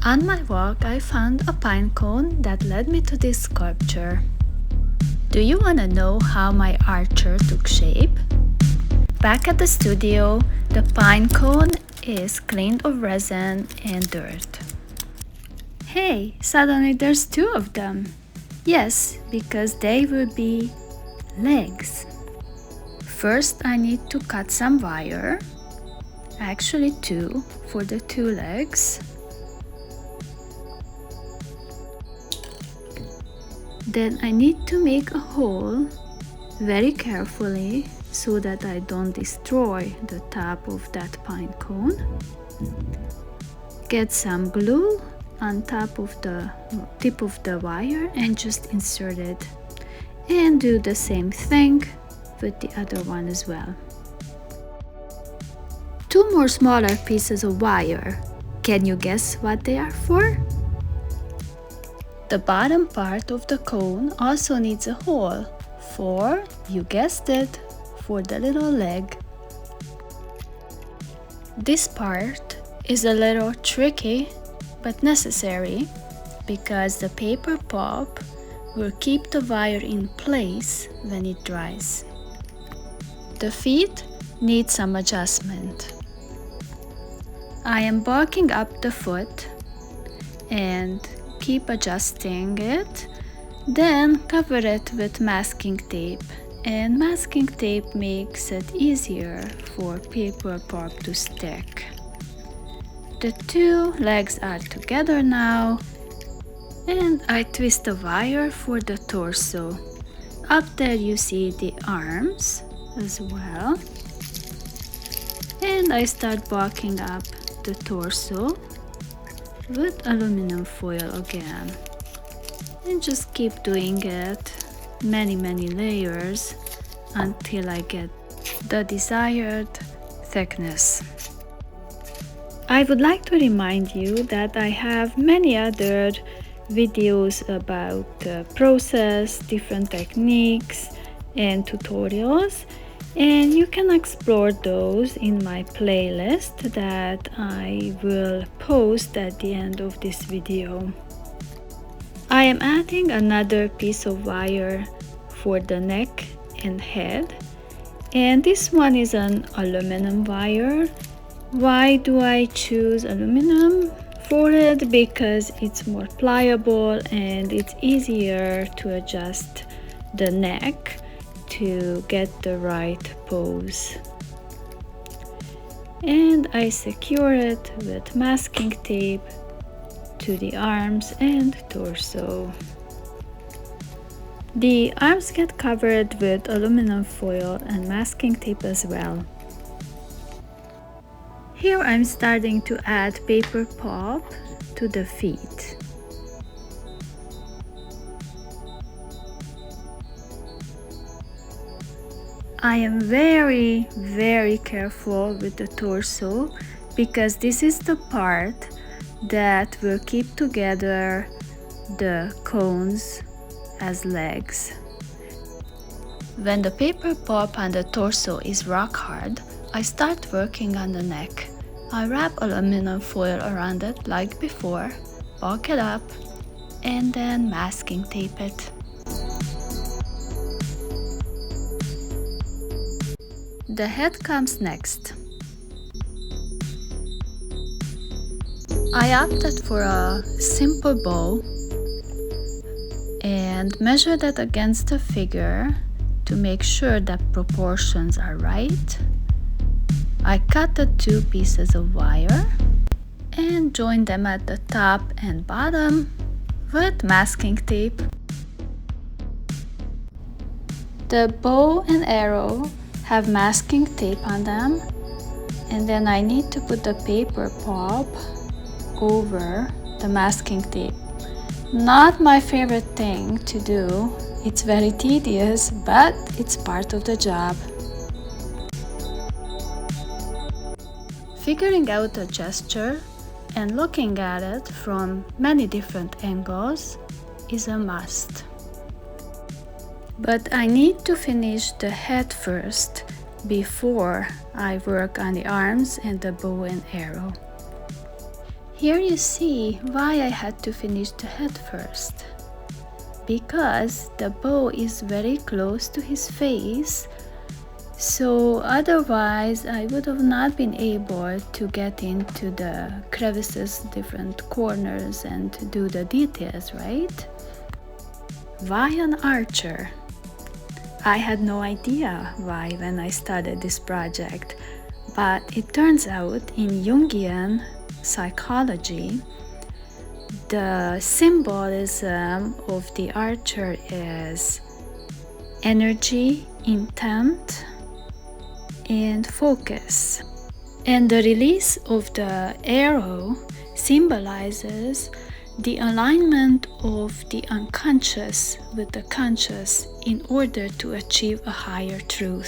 On my walk, I found a pine cone that led me to this sculpture. Do you want to know how my archer took shape? Back at the studio, the pine cone is cleaned of resin and dirt. Hey, suddenly there's two of them. Yes, because they will be legs. First, I need to cut some wire, actually two, for the two legs. Then I need to make a hole very carefully so that I don't destroy the top of that pine cone. Get some glue on top of the tip of the wire and just insert it. And do the same thing with the other one as well. Two more smaller pieces of wire. Can you guess what they are for? The bottom part of the cone also needs a hole for, you guessed it, for the little leg. This part is a little tricky but necessary because the paper pulp will keep the wire in place when it dries. The feet need some adjustment. I am bulking up the foot and keep adjusting it, then cover it with masking tape, and masking tape makes it easier for paper pulp to stick. The two legs are together now, and I twist the wire for the torso. Up there you see the arms as well, and I start bulking up the torso with aluminum foil again, and just keep doing it many layers until I get the desired thickness. I would like to remind you that I have many other videos about the process, different techniques and tutorials, and you can explore those in my playlist that I will post at the end of this video. I am adding another piece of wire for the neck and head, and this one is an aluminum wire. Why do I choose aluminum for it? Because it's more pliable and it's easier to adjust the neck to get the right pose. And I secure it with masking tape to the arms and torso. The arms get covered with aluminum foil and masking tape as well. Here I'm starting to add paper pulp to the feet. I am very careful with the torso because this is the part that will keep together the cones as legs. When the paper pulp on the torso is rock hard, I start working on the neck. I wrap aluminum foil around it like before, bulk it up, and then masking tape it. The head comes next. I opted for a simple bow and measured it against the figure to make sure that proportions are right. I cut the two pieces of wire and joined them at the top and bottom with masking tape. The bow and arrow have masking tape on them, and then I need to put the paper pulp over the masking tape. Not my favorite thing to do. It's very tedious, but it's part of the job. Figuring out a gesture and looking at it from many different angles is a must. But I need to finish the head first before I work on the arms and the bow and arrow. Here you see why I had to finish the head first. Because the bow is very close to his face, so otherwise I would have not been able to get into the crevices, different corners, and to do the details, right? Why an archer? I had no idea why when I started this project, but it turns out in Jungian psychology, the symbolism of the archer is energy, intent, and focus. And the release of the arrow symbolizes the alignment of the unconscious with the conscious in order to achieve a higher truth.